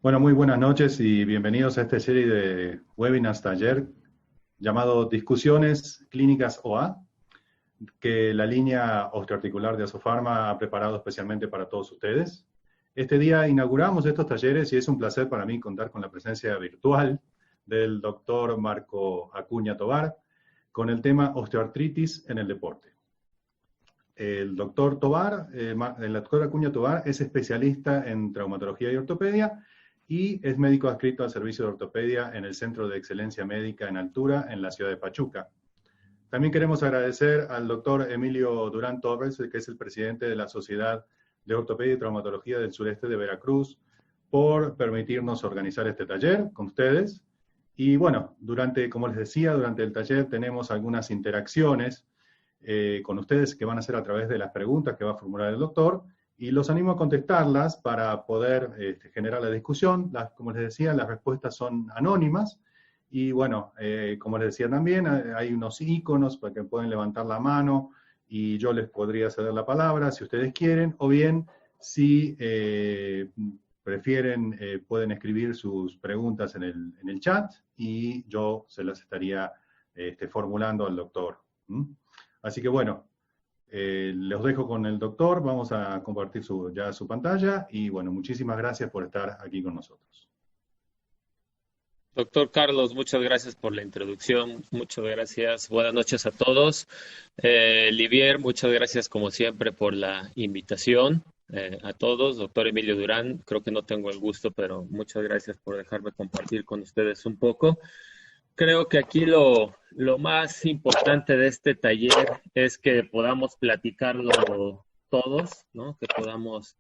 Bueno, muy buenas noches y bienvenidos a esta serie de webinars taller llamado Discusiones Clínicas OA, que la línea osteoarticular de Asofarma ha preparado especialmente para todos ustedes. Este día inauguramos estos talleres y es un placer para mí contar con la presencia virtual del doctor Marco Acuña Tovar con el tema osteoartritis en el deporte. El doctor Tovar, el doctor Acuña Tovar es especialista en traumatología y ortopedia y es médico adscrito al servicio de ortopedia en el Centro de Excelencia Médica en Altura en la ciudad de Pachuca. También queremos agradecer al doctor Emilio Durán Torres, que es el presidente de la Sociedad de Ortopedia y Traumatología del Sureste de Veracruz, por permitirnos organizar este taller con ustedes. Y bueno, como les decía, durante el taller tenemos algunas interacciones con ustedes que van a ser a través de las preguntas que va a formular el doctor, y los animo a contestarlas para poder generar la discusión. Como les decía, las respuestas son anónimas, y bueno, como les decía también, hay unos iconos para que pueden levantar la mano y yo les podría ceder la palabra si ustedes quieren, o bien si prefieren, pueden escribir sus preguntas en el chat y yo se las estaría formulando al doctor. ¿Mm? Así que bueno, los dejo con el doctor, vamos a compartir ya su pantalla y bueno, muchísimas gracias por estar aquí con nosotros. Doctor Carlos, muchas gracias por la introducción, muchas gracias, buenas noches a todos. Livier, muchas gracias como siempre por la invitación a todos. Doctor Emilio Durán, creo que no tengo el gusto, pero muchas gracias por dejarme compartir con ustedes un poco. Creo que aquí lo más importante de este taller es que podamos platicarlo todos, ¿no? Que podamos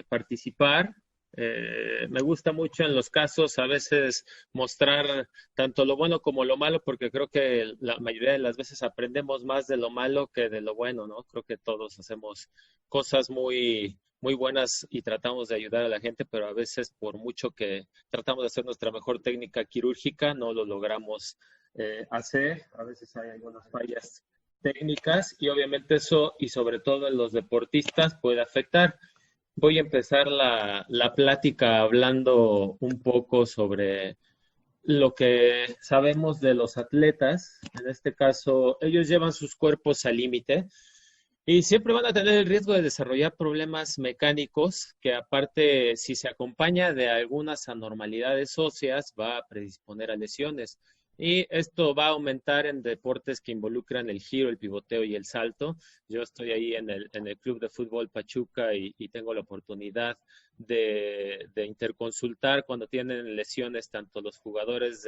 participar. Me gusta mucho en los casos a veces mostrar tanto lo bueno como lo malo, porque creo que la mayoría de las veces aprendemos más de lo malo que de lo bueno, ¿no? Creo que todos hacemos cosas muy buenas y tratamos de ayudar a la gente, pero a veces por mucho que tratamos de hacer nuestra mejor técnica quirúrgica, no lo logramos hacer. A veces hay algunas fallas técnicas y obviamente eso, y sobre todo en los deportistas, puede afectar. Voy a empezar la plática hablando un poco sobre lo que sabemos de los atletas. En este caso, ellos llevan sus cuerpos al límite y siempre van a tener el riesgo de desarrollar problemas mecánicos que aparte, si se acompaña de algunas anormalidades óseas, va a predisponer a lesiones. Y esto va a aumentar en deportes que involucran el giro, el pivoteo y el salto. Yo estoy ahí en el Club de Fútbol Pachuca y tengo la oportunidad de interconsultar cuando tienen lesiones tanto los jugadores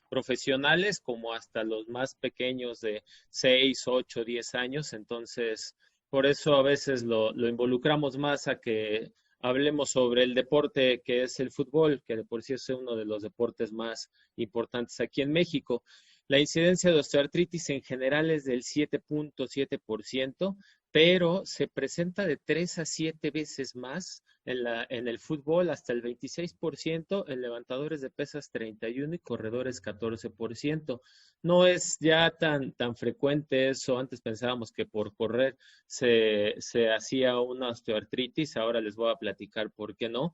profesionales como hasta los más pequeños de 6, 8, 10 años. Entonces, por eso a veces lo involucramos más a que hablemos sobre el deporte que es el fútbol, que de por sí es uno de los deportes más importantes aquí en México. La incidencia de osteoartritis en general es del 7.7%, pero se presenta de 3 a 7 veces más en el fútbol, hasta el 26%, en levantadores de pesas 31% y corredores 14%. No es ya tan frecuente eso. Antes pensábamos que por correr se hacía una osteoartritis, ahora les voy a platicar por qué no.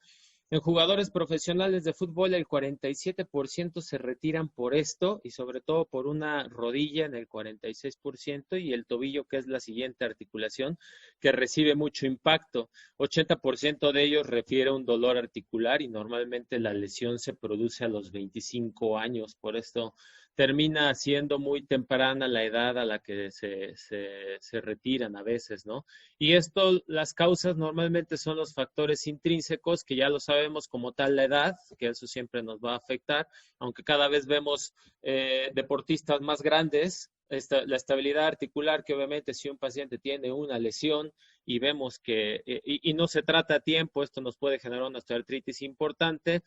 En jugadores profesionales de fútbol, el 47% se retiran por esto y sobre todo por una rodilla en el 46% y el tobillo, que es la siguiente articulación, que recibe mucho impacto. 80% de ellos refiere a un dolor articular y normalmente la lesión se produce a los 25 años. Por esto termina siendo muy temprana la edad a la que se retiran a veces, ¿no? Y esto, las causas normalmente son los factores intrínsecos, que ya lo sabemos, como tal la edad, que eso siempre nos va a afectar, aunque cada vez vemos deportistas más grandes, la estabilidad articular, que obviamente si un paciente tiene una lesión y vemos y no se trata a tiempo, esto nos puede generar una osteoartritis importante,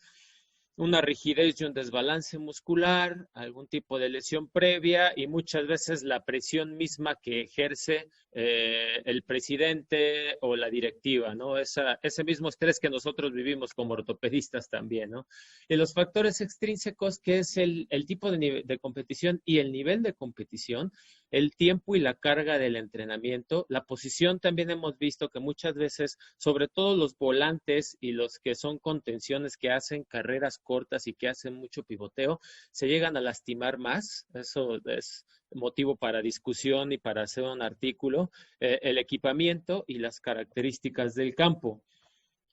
una rigidez y un desbalance muscular, algún tipo de lesión previa y muchas veces la presión misma que ejerce el presidente o la directiva, ¿no? Ese mismo estrés que nosotros vivimos como ortopedistas también, ¿no? Y los factores extrínsecos, que es el tipo de competición y el nivel de competición, el tiempo y la carga del entrenamiento. La posición también hemos visto que muchas veces, sobre todo los volantes y los que son contenciones que hacen carreras cortas y que hacen mucho pivoteo, se llegan a lastimar más. Eso es motivo para discusión y para hacer un artículo. El equipamiento y las características del campo.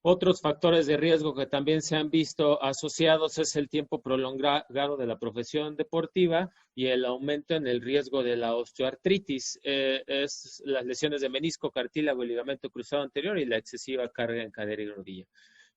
Otros factores de riesgo que también se han visto asociados es el tiempo prolongado de la profesión deportiva y el aumento en el riesgo de la osteoartritis, es las lesiones de menisco, cartílago y ligamento cruzado anterior y la excesiva carga en cadera y rodilla.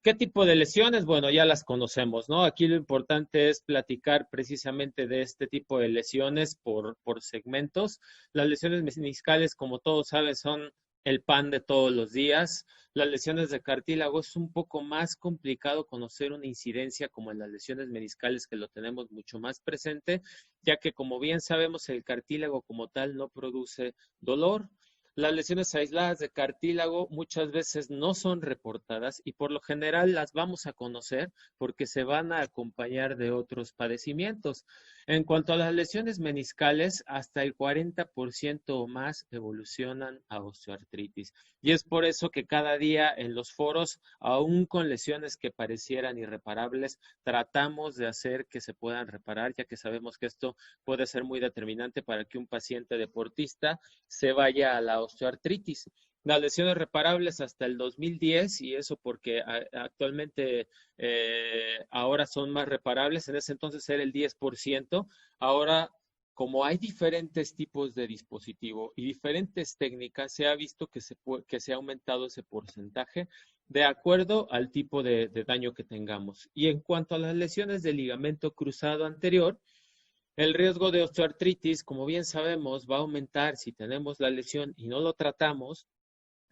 ¿Qué tipo de lesiones? Bueno, ya las conocemos, ¿no? Aquí lo importante es platicar precisamente de este tipo de lesiones por segmentos. Las lesiones meniscales, como todos saben, son el pan de todos los días. Las lesiones de cartílago es un poco más complicado conocer una incidencia como en las lesiones meniscales, que lo tenemos mucho más presente, ya que como bien sabemos el cartílago como tal no produce dolor. Las lesiones aisladas de cartílago muchas veces no son reportadas y por lo general las vamos a conocer porque se van a acompañar de otros padecimientos. En cuanto a las lesiones meniscales, hasta el 40% o más evolucionan a osteoartritis. Y es por eso que cada día en los foros, aún con lesiones que parecieran irreparables, tratamos de hacer que se puedan reparar, ya que sabemos que esto puede ser muy determinante para que un paciente deportista se vaya a la osteoartritis. Las lesiones reparables hasta el 2010, y eso porque actualmente ahora son más reparables, en ese entonces era el 10%, ahora como hay diferentes tipos de dispositivo y diferentes técnicas, se ha visto que se ha aumentado ese porcentaje de acuerdo al tipo de daño que tengamos. Y en cuanto a las lesiones del ligamento cruzado anterior, el riesgo de osteoartritis, como bien sabemos, va a aumentar si tenemos la lesión y no lo tratamos,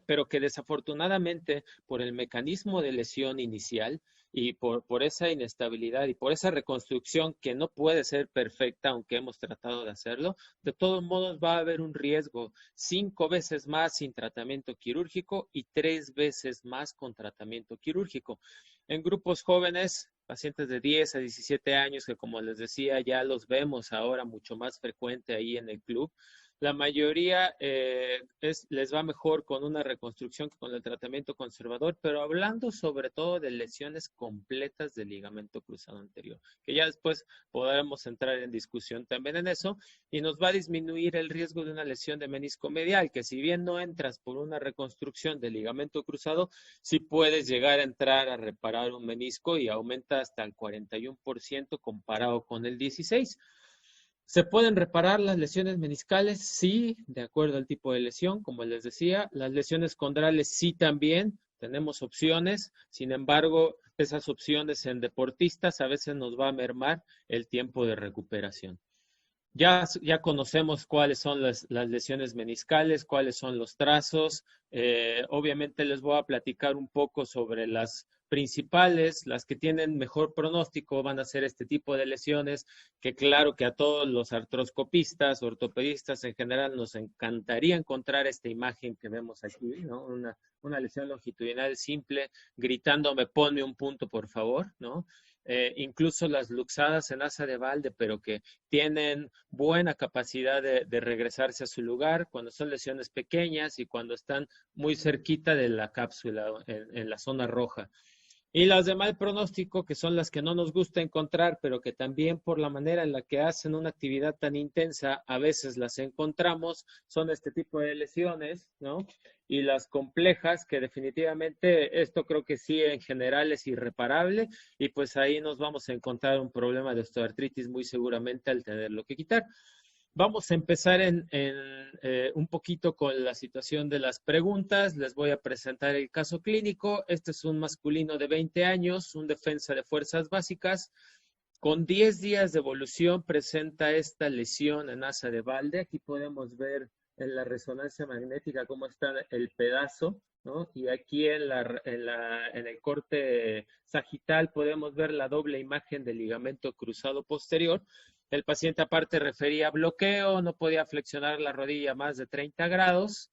pero que desafortunadamente por el mecanismo de lesión inicial y por esa inestabilidad y por esa reconstrucción que no puede ser perfecta, aunque hemos tratado de hacerlo, de todos modos va a haber un riesgo 5 veces más sin tratamiento quirúrgico y 3 veces más con tratamiento quirúrgico. En grupos jóvenes, pacientes de 10 a 17 años, que como les decía, ya los vemos ahora mucho más frecuente ahí en el club, la mayoría les va mejor con una reconstrucción que con el tratamiento conservador, pero hablando sobre todo de lesiones completas del ligamento cruzado anterior, que ya después podremos entrar en discusión también en eso, y nos va a disminuir el riesgo de una lesión de menisco medial, que si bien no entras por una reconstrucción del ligamento cruzado, sí puedes llegar a entrar a reparar un menisco y aumenta hasta el 41% comparado con el 16%. ¿Se pueden reparar las lesiones meniscales? Sí, de acuerdo al tipo de lesión, como les decía. Las lesiones condrales sí también, tenemos opciones. Sin embargo, esas opciones en deportistas a veces nos va a mermar el tiempo de recuperación. Ya conocemos cuáles son las lesiones meniscales, cuáles son los trazos. Obviamente les voy a platicar un poco sobre las principales, las que tienen mejor pronóstico van a ser este tipo de lesiones, que claro que a todos los artroscopistas, ortopedistas en general nos encantaría encontrar esta imagen que vemos aquí, ¿no? Una lesión longitudinal simple, gritándome, ponme un punto, por favor, ¿no? Incluso las luxadas en asa de balde, pero que tienen buena capacidad de regresarse a su lugar cuando son lesiones pequeñas y cuando están muy cerquita de la cápsula, en la zona roja. Y las de mal pronóstico, que son las que no nos gusta encontrar, pero que también por la manera en la que hacen una actividad tan intensa, a veces las encontramos, son este tipo de lesiones, ¿no? Y las complejas, que definitivamente esto creo que sí en general es irreparable, y pues ahí nos vamos a encontrar un problema de osteoartritis muy seguramente al tenerlo que quitar. Vamos a empezar un poquito con la situación de las preguntas. Les voy a presentar el caso clínico. Este es un masculino de 20 años, un defensa de fuerzas básicas. Con 10 días de evolución presenta esta lesión en asa de balde. Aquí podemos ver en la resonancia magnética cómo está el pedazo, ¿no? Y aquí en el corte sagital podemos ver la doble imagen del ligamento cruzado posterior. El paciente aparte refería bloqueo, no podía flexionar la rodilla más de 30 grados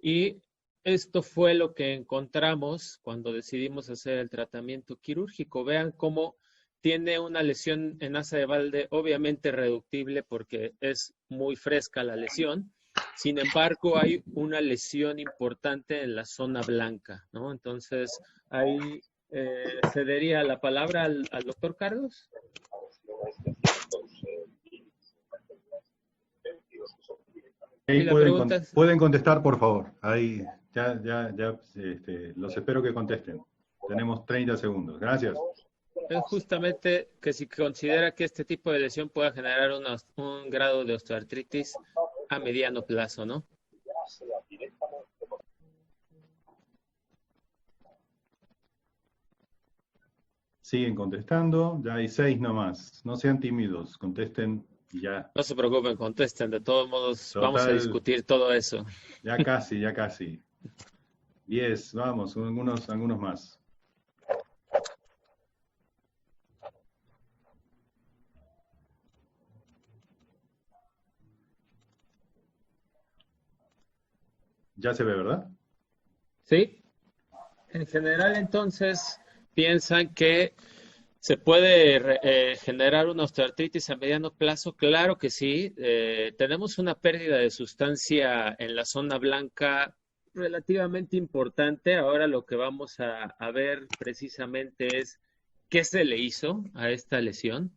y esto fue lo que encontramos cuando decidimos hacer el tratamiento quirúrgico. Vean cómo tiene una lesión en asa de balde, obviamente reductible porque es muy fresca la lesión. Sin embargo, hay una lesión importante en la zona blanca, ¿no? Entonces, ahí cedería la palabra al doctor Carlos. Ahí pueden contestar, por favor. Ahí ya los espero que contesten. Tenemos 30 segundos. Gracias. Es justamente que si considera que este tipo de lesión pueda generar un grado de osteoartritis a mediano plazo, ¿no? Siguen contestando. Ya hay 6 nomás. No sean tímidos. Contesten y ya. No se preocupen, contesten. De todos modos, Total, vamos a discutir todo eso. Ya casi, ya casi. 10, vamos, algunos más. Ya se ve, ¿verdad? Sí. En general, entonces, piensan que se puede generar una osteoartritis a mediano plazo. Claro que sí. Tenemos una pérdida de sustancia en la zona blanca relativamente importante. Ahora lo que vamos a ver precisamente es qué se le hizo a esta lesión.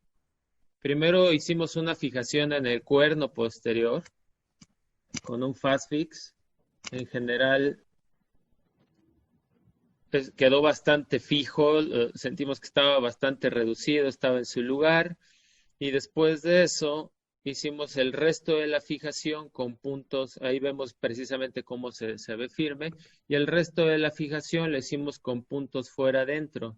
Primero hicimos una fijación en el cuerno posterior con un fast fix. En general quedó bastante fijo, sentimos que estaba bastante reducido, estaba en su lugar, y después de eso hicimos el resto de la fijación con puntos, ahí vemos precisamente cómo se ve firme, y el resto de la fijación lo hicimos con puntos fuera adentro.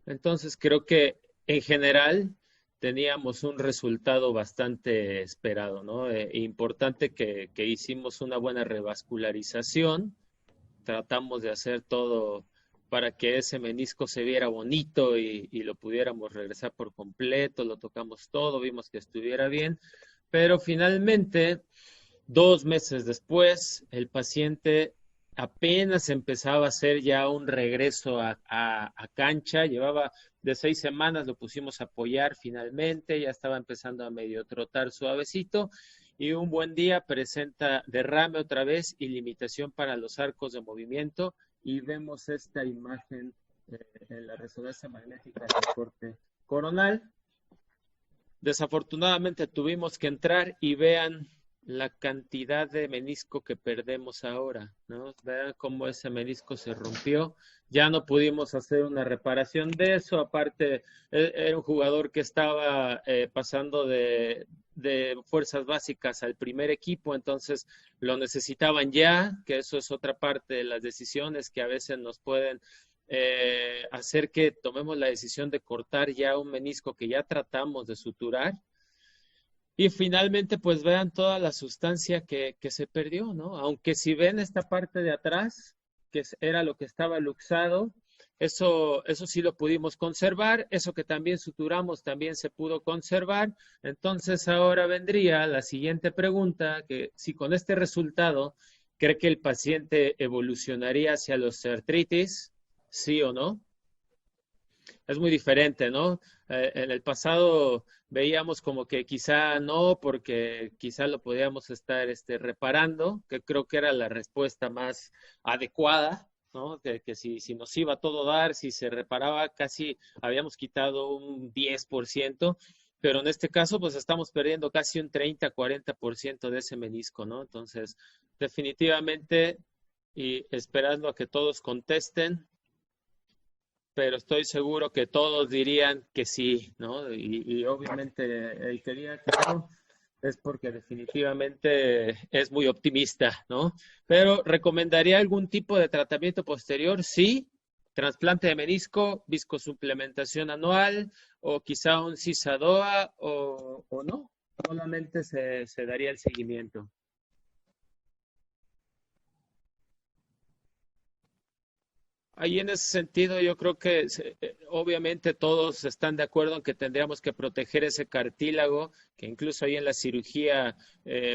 Entonces creo que en general teníamos un resultado bastante esperado, ¿no? Importante que hicimos una buena revascularización, tratamos de hacer todo para que ese menisco se viera bonito y lo pudiéramos regresar por completo, lo tocamos todo, vimos que estuviera bien, pero finalmente, 2 meses después, el paciente apenas empezaba a hacer ya un regreso a cancha, llevaba de 6 semanas, lo pusimos a apoyar finalmente, ya estaba empezando a medio trotar suavecito, y un buen día presenta derrame otra vez y limitación para los arcos de movimiento, y vemos esta imagen en la resonancia magnética del corte coronal. Desafortunadamente tuvimos que entrar y vean la cantidad de menisco que perdemos ahora, ¿no? Vean cómo ese menisco se rompió. Ya no pudimos hacer una reparación de eso. Aparte, era un jugador que estaba pasando de fuerzas básicas al primer equipo, entonces lo necesitaban ya, que eso es otra parte de las decisiones que a veces nos pueden hacer que tomemos la decisión de cortar ya un menisco que ya tratamos de suturar. Y finalmente, pues vean toda la sustancia que se perdió, ¿no? Aunque si ven esta parte de atrás, que era lo que estaba luxado, eso sí lo pudimos conservar, eso que también suturamos también se pudo conservar. Entonces ahora vendría la siguiente pregunta, que si con este resultado cree que el paciente evolucionaría hacia la osteoartritis, ¿sí o no? Es muy diferente, ¿no? En el pasado veíamos como que quizá no, porque quizá lo podíamos estar reparando, que creo que era la respuesta más adecuada, ¿no? Que si nos iba a todo dar, si se reparaba, casi habíamos quitado un 10%, pero en este caso pues estamos perdiendo casi un 30-40% de ese menisco, ¿no? Entonces, definitivamente, y esperando a que todos contesten, pero estoy seguro que todos dirían que sí, ¿no? Y obviamente el que diga que no es porque definitivamente es muy optimista, ¿no? Pero ¿recomendaría algún tipo de tratamiento posterior? Sí, trasplante de menisco, viscosuplementación anual, o quizá un CISADOA, o no, solamente se daría el seguimiento. Ahí en ese sentido yo creo que obviamente todos están de acuerdo en que tendríamos que proteger ese cartílago, que incluso ahí en la cirugía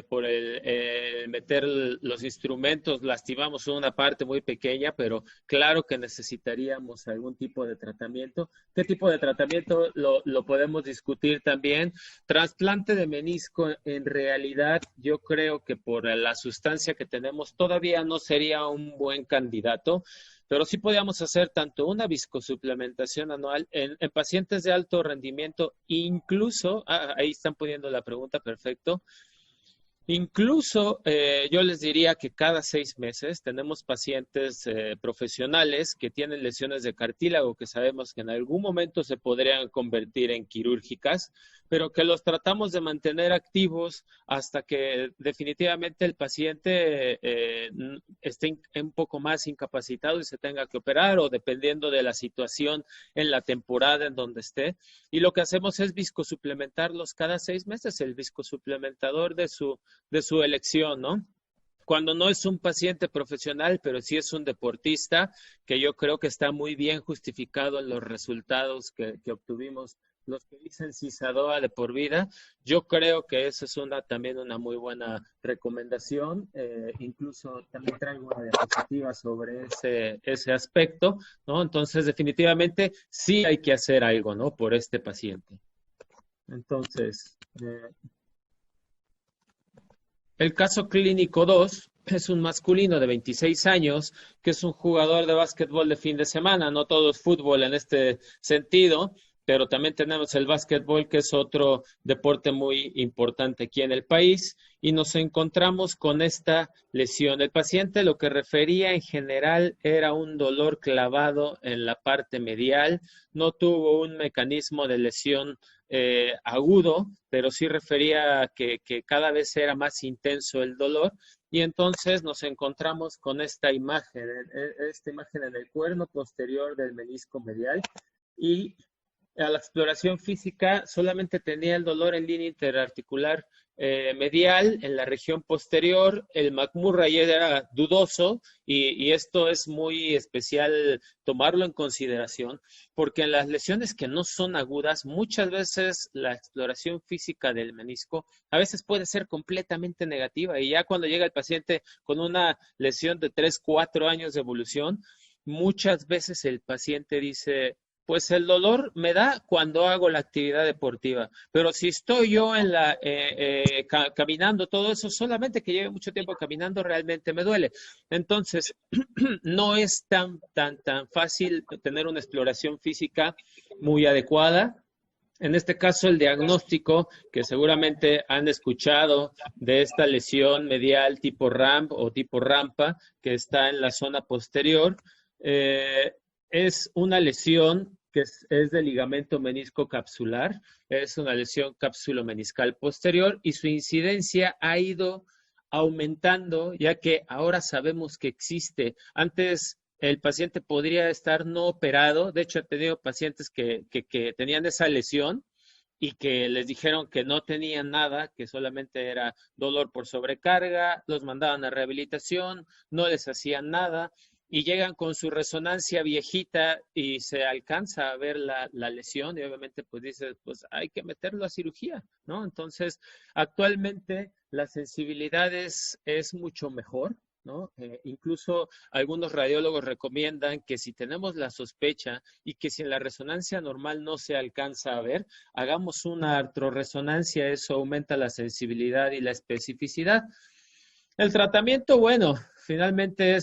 por el meter los instrumentos lastimamos una parte muy pequeña, pero claro que necesitaríamos algún tipo de tratamiento. ¿Qué tipo de tratamiento lo podemos discutir también? Trasplante de menisco, en realidad yo creo que por la sustancia que tenemos todavía no sería un buen candidato, pero sí podíamos hacer tanto una viscosuplementación anual en pacientes de alto rendimiento, incluso, ahí están poniendo la pregunta, perfecto. Incluso yo les diría que cada 6 meses tenemos pacientes profesionales que tienen lesiones de cartílago que sabemos que en algún momento se podrían convertir en quirúrgicas, pero que los tratamos de mantener activos hasta que definitivamente el paciente esté un poco más incapacitado y se tenga que operar o dependiendo de la situación en la temporada en donde esté. Y lo que hacemos es viscosuplementarlos cada 6 meses, el viscosuplementador de su elección, ¿no? Cuando no es un paciente profesional, pero sí es un deportista, que yo creo que está muy bien justificado en los resultados que obtuvimos los que dicen CISADOA de por vida, yo creo que esa es también una muy buena recomendación. Incluso también traigo una diapositiva sobre ese aspecto, ¿no? Entonces, definitivamente sí hay que hacer algo, ¿no? Por este paciente. Entonces, el caso clínico 2 es un masculino de 26 años que es un jugador de básquetbol de fin de semana. No todo es fútbol en este sentido, pero también tenemos el básquetbol, que es otro deporte muy importante aquí en el país, y nos encontramos con esta lesión. El paciente lo que refería en general era un dolor clavado en la parte medial, no tuvo un mecanismo de lesión agudo, pero sí refería que cada vez era más intenso el dolor. Y entonces nos encontramos con esta imagen en el cuerno posterior del menisco medial, y a la exploración física solamente tenía el dolor en línea interarticular medial, en la región posterior. El McMurray era dudoso y esto es muy especial tomarlo en consideración, porque en las lesiones que no son agudas, muchas veces la exploración física del menisco a veces puede ser completamente negativa, y ya cuando llega el paciente con una lesión de 3, 4 años de evolución, muchas veces el paciente dice: pues el dolor me da cuando hago la actividad deportiva, pero si estoy yo caminando, todo eso, solamente que lleve mucho tiempo caminando, realmente me duele. Entonces, no es tan fácil tener una exploración física muy adecuada. En este caso, el diagnóstico, que seguramente han escuchado de esta lesión medial tipo ramp o tipo rampa, que está en la zona posterior, eh, es una lesión que es de ligamento menisco capsular, es una lesión capsulomeniscal posterior, y su incidencia ha ido aumentando, ya que ahora sabemos que existe. Antes el paciente podría estar no operado. De hecho, he tenido pacientes que tenían esa lesión y que les dijeron que no tenían nada, que solamente era dolor por sobrecarga, los mandaban a rehabilitación, no les hacían nada, y llegan con su resonancia viejita y se alcanza a ver la lesión, y obviamente pues dice, pues hay que meterlo a cirugía, ¿no? Entonces, actualmente la sensibilidad es mucho mejor, ¿no? Incluso algunos radiólogos recomiendan que si tenemos la sospecha y que si en la resonancia normal no se alcanza a ver, hagamos una artrorresonancia. Eso aumenta la sensibilidad y la especificidad. El tratamiento, bueno, finalmente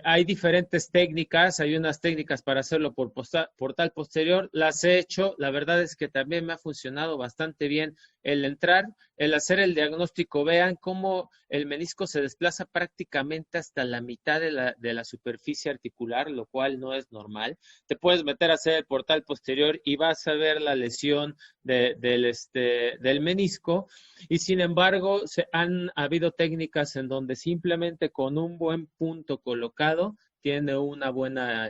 hay diferentes técnicas, hay unas técnicas para hacerlo por portal posterior, las he hecho, la verdad es que también me ha funcionado bastante bien el entrar, el hacer el diagnóstico. Vean cómo el menisco se desplaza prácticamente hasta la mitad de la superficie articular, lo cual no es normal. Te puedes meter a hacer el portal posterior y vas a ver la lesión del menisco, y sin embargo han habido técnicas en donde simplemente con un buen punto colocado tiene una buena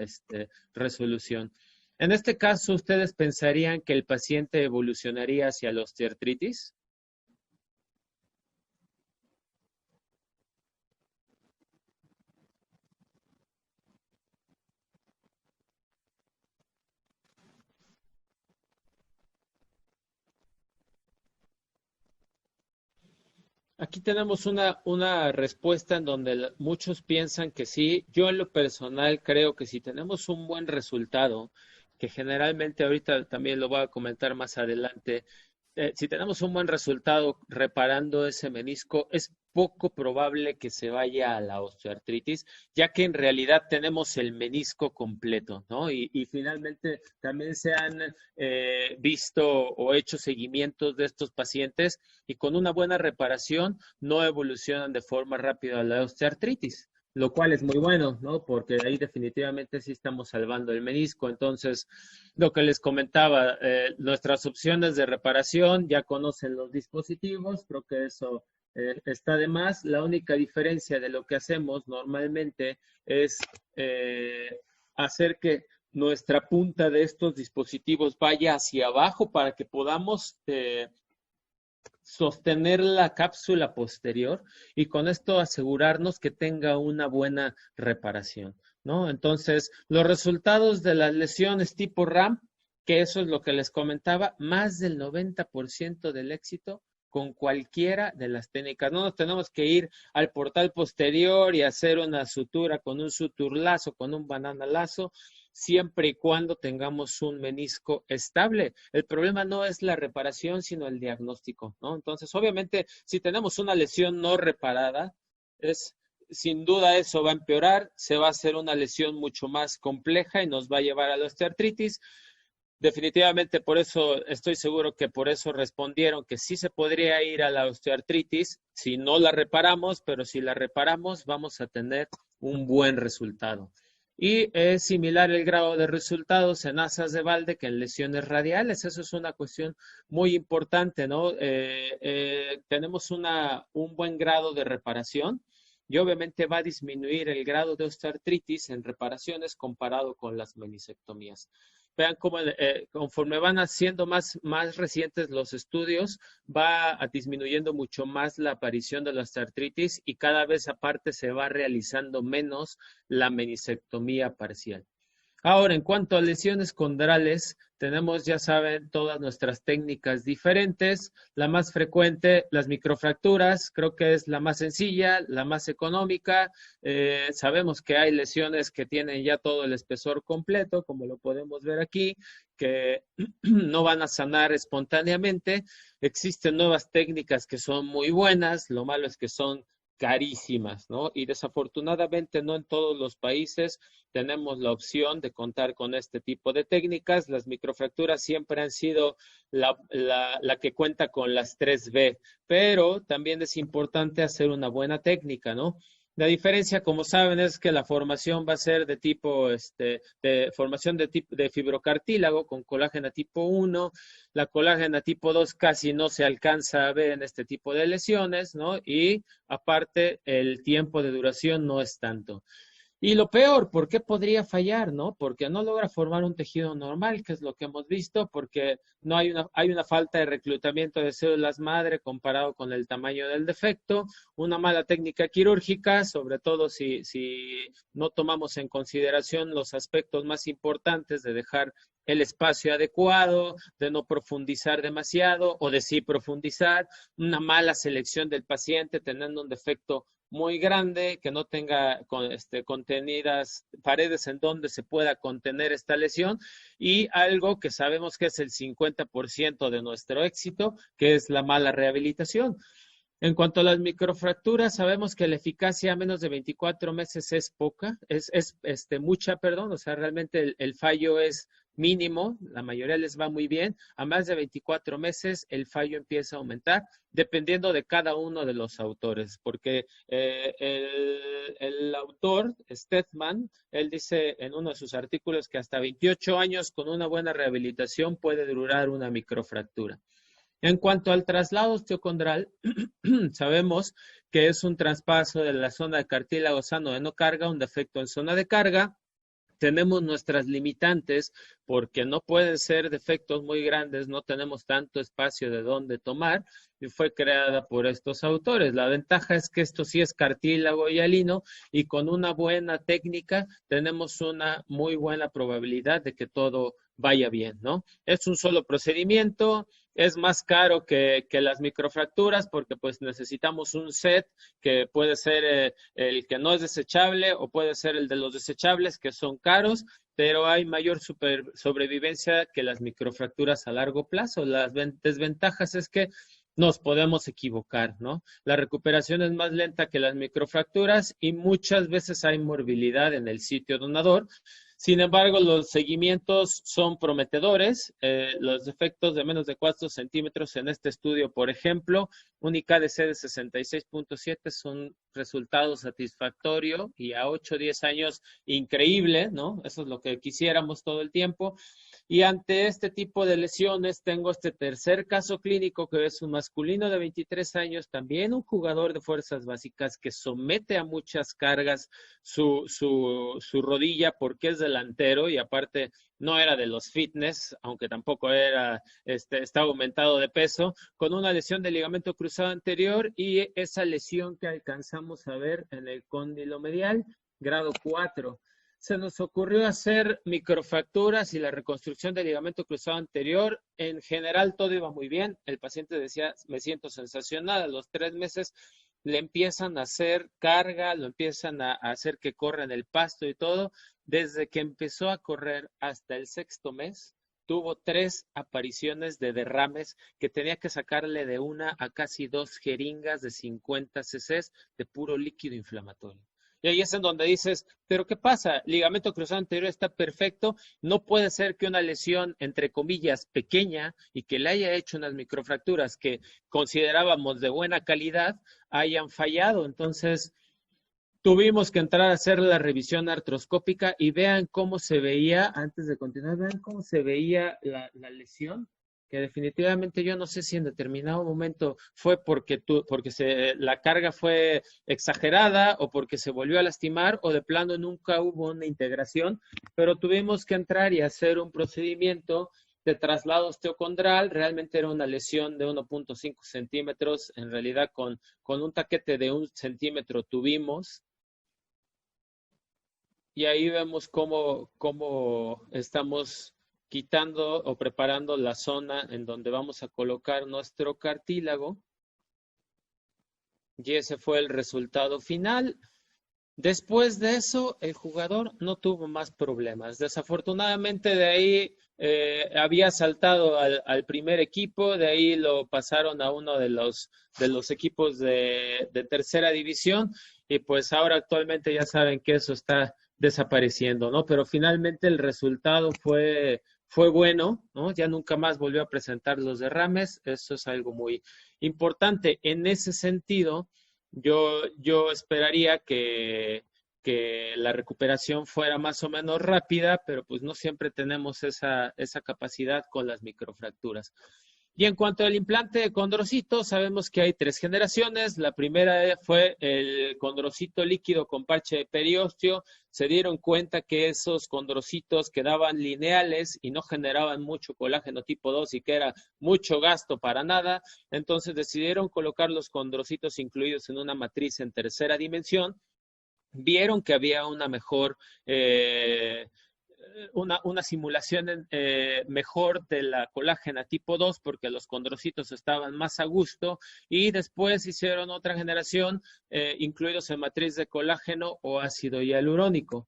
resolución. En este caso, ¿ustedes pensarían que el paciente evolucionaría hacia la osteoartritis? Aquí tenemos una respuesta en donde muchos piensan que sí. Yo en lo personal creo que si tenemos un buen resultado, que generalmente ahorita también lo voy a comentar más adelante, si tenemos un buen resultado reparando ese menisco, es poco probable que se vaya a la osteoartritis, ya que en realidad tenemos el menisco completo, ¿no? Y finalmente también se han visto o hecho seguimientos de estos pacientes y con una buena reparación no evolucionan de forma rápida a la osteoartritis, lo cual es muy bueno, ¿no? Porque ahí definitivamente sí estamos salvando el menisco. Entonces, lo que les comentaba, nuestras opciones de reparación, ya conocen los dispositivos, creo que eso está de más. La única diferencia de lo que hacemos normalmente es hacer que nuestra punta de estos dispositivos vaya hacia abajo para que podamos sostener la cápsula posterior y con esto asegurarnos que tenga una buena reparación, ¿no? Entonces, los resultados de las lesiones tipo RAM, que eso es lo que les comentaba, más del 90% del éxito con cualquiera de las técnicas. No nos tenemos que ir al portal posterior y hacer una sutura con un suturlazo, con un bananalazo, siempre y cuando tengamos un menisco estable. El problema no es la reparación, sino el diagnóstico, ¿no? Entonces, obviamente, si tenemos una lesión no reparada, sin duda eso va a empeorar, se va a hacer una lesión mucho más compleja y nos va a llevar a la osteoartritis. Definitivamente por eso estoy seguro que por eso respondieron que sí se podría ir a la osteoartritis si no la reparamos, pero si la reparamos vamos a tener un buen resultado. Y es similar el grado de resultados en asas de Valde que en lesiones radiales. Eso es una cuestión muy importante, ¿no? Tenemos un buen grado de reparación y obviamente va a disminuir el grado de osteoartritis en reparaciones comparado con las meniscectomías. Vean cómo conforme van haciendo más recientes los estudios, va disminuyendo mucho más la aparición de la osteoartritis y cada vez aparte se va realizando menos la meniscectomía parcial. Ahora, en cuanto a lesiones condrales, tenemos, ya saben, todas nuestras técnicas diferentes. La más frecuente, las microfracturas, creo que es la más sencilla, la más económica. Sabemos que hay lesiones que tienen ya todo el espesor completo, como lo podemos ver aquí, que no van a sanar espontáneamente. Existen nuevas técnicas que son muy buenas, lo malo es que son carísimas, ¿no? Y desafortunadamente no en todos los países tenemos la opción de contar con este tipo de técnicas. Las microfracturas siempre han sido la que cuenta con las 3B, pero también es importante hacer una buena técnica, ¿no? La diferencia, como saben, es que la formación va a ser de tipo, formación de fibrocartílago con colágeno tipo 1. La colágena tipo 2 casi no se alcanza a ver en este tipo de lesiones, ¿no? Y aparte, el tiempo de duración no es tanto. Y lo peor, ¿por qué podría fallar, no? Porque no logra formar un tejido normal, que es lo que hemos visto, porque no hay una falta de reclutamiento de células madre comparado con el tamaño del defecto, una mala técnica quirúrgica, sobre todo si no tomamos en consideración los aspectos más importantes de dejar el espacio adecuado, de no profundizar demasiado o de sí profundizar, una mala selección del paciente teniendo un defecto muy grande, que no tenga contenidas paredes en donde se pueda contener esta lesión y algo que sabemos que es el 50% de nuestro éxito, que es la mala rehabilitación. En cuanto a las microfracturas, sabemos que la eficacia a menos de 24 meses es poca, es mucha, perdón, o sea, realmente el fallo es mínimo, la mayoría les va muy bien. A más de 24 meses el fallo empieza a aumentar, dependiendo de cada uno de los autores, porque el autor, Stedman, él dice en uno de sus artículos que hasta 28 años con una buena rehabilitación puede durar una microfractura. En cuanto al traslado osteocondral, sabemos que es un traspaso de la zona de cartílago sano de no carga, un defecto en zona de carga. Tenemos nuestras limitantes porque no pueden ser defectos muy grandes, no tenemos tanto espacio de dónde tomar y fue creada por estos autores. La ventaja es que esto sí es cartílago hialino y con una buena técnica tenemos una muy buena probabilidad de que todo vaya bien, ¿no? Es un solo procedimiento, es más caro que las microfracturas porque pues necesitamos un set que puede ser el que no es desechable o puede ser el de los desechables que son caros, pero hay mayor sobrevivencia que las microfracturas a largo plazo. Las desventajas es que nos podemos equivocar, ¿no? La recuperación es más lenta que las microfracturas y muchas veces hay morbilidad en el sitio donador. Sin embargo, los seguimientos son prometedores. Los defectos de menos de 4 centímetros en este estudio, por ejemplo, un IKDC de 66.7 son resultados satisfactorios y a 8 o 10 años increíble, ¿no? Eso es lo que quisiéramos todo el tiempo. Y ante este tipo de lesiones tengo este tercer caso clínico que es un masculino de 23 años, también un jugador de fuerzas básicas que somete a muchas cargas su rodilla porque es delantero y aparte no era de los fitness, aunque tampoco era, estaba aumentado de peso, con una lesión del ligamento cruzado anterior y esa lesión que alcanzamos a ver en el cóndilo medial, grado 4. Se nos ocurrió hacer microfracturas y la reconstrucción del ligamento cruzado anterior. En general todo iba muy bien. El paciente decía, me siento sensacional. A los 3 meses le empiezan a hacer carga, lo empiezan a hacer que corra en el pasto y todo. Desde que empezó a correr hasta el 6º mes, tuvo 3 apariciones de derrames que tenía que sacarle de 1 a casi 2 jeringas de 50 cc de puro líquido inflamatorio. Y ahí es en donde dices, pero ¿qué pasa? Ligamento cruzado anterior está perfecto, no puede ser que una lesión, entre comillas, pequeña y que le haya hecho unas microfracturas que considerábamos de buena calidad, hayan fallado. Entonces, tuvimos que entrar a hacer la revisión artroscópica y vean cómo se veía, antes de continuar, vean cómo se veía la lesión, que definitivamente yo no sé si en determinado momento fue porque la carga fue exagerada o porque se volvió a lastimar o de plano nunca hubo una integración, pero tuvimos que entrar y hacer un procedimiento de traslado osteocondral. Realmente era una lesión de 1.5 centímetros, en realidad con un taquete de 1 centímetro tuvimos. Y ahí vemos cómo estamos quitando o preparando la zona en donde vamos a colocar nuestro cartílago. Y ese fue el resultado final. Después de eso, el jugador no tuvo más problemas. Desafortunadamente, de ahí había saltado al primer equipo, de ahí lo pasaron a uno de los equipos de tercera división, y pues ahora actualmente ya saben que eso está desapareciendo, ¿no? Pero finalmente el resultado fue bueno, ¿no? Ya nunca más volvió a presentar los derrames. Eso es algo muy importante. En ese sentido, yo esperaría que la recuperación fuera más o menos rápida, pero pues no siempre tenemos esa capacidad con las microfracturas. Y en cuanto al implante de condrocito, sabemos que hay 3 generaciones. La primera fue el condrocito líquido con parche de periósteo. Se dieron cuenta que esos condrocitos quedaban lineales y no generaban mucho colágeno tipo 2 y que era mucho gasto para nada. Entonces decidieron colocar los condrocitos incluidos en una matriz en tercera dimensión. Vieron que había una mejor una simulación mejor de la colágena tipo 2 porque los condrocitos estaban más a gusto, y después hicieron otra generación incluidos en matriz de colágeno o ácido hialurónico.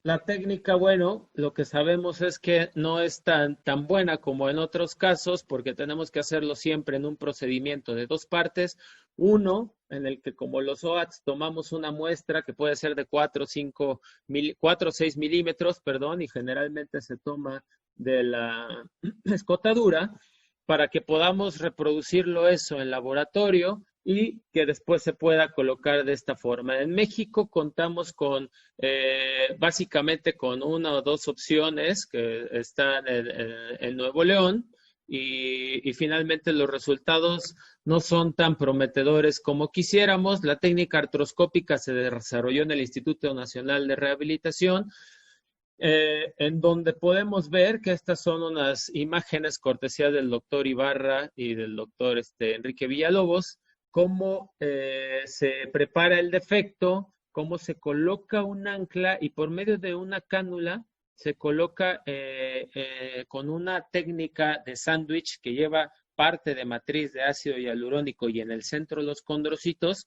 La técnica, bueno, lo que sabemos es que no es tan buena como en otros casos porque tenemos que hacerlo siempre en un procedimiento de 2 partes. Uno, en el que como los OATS tomamos una muestra que puede ser de 4 o 6 milímetros, y generalmente se toma de la escotadura para que podamos reproducirlo eso en laboratorio y que después se pueda colocar de esta forma. En México contamos con básicamente con 1 o 2 opciones que están en Nuevo León, y finalmente los resultados no son tan prometedores como quisiéramos. La técnica artroscópica se desarrolló en el Instituto Nacional de Rehabilitación, en donde podemos ver que estas son unas imágenes cortesía del doctor Ibarra y del doctor Enrique Villalobos, cómo se prepara el defecto, cómo se coloca un ancla y por medio de una cánula se coloca con una técnica de sándwich que lleva parte de matriz de ácido hialurónico y en el centro los condrocitos.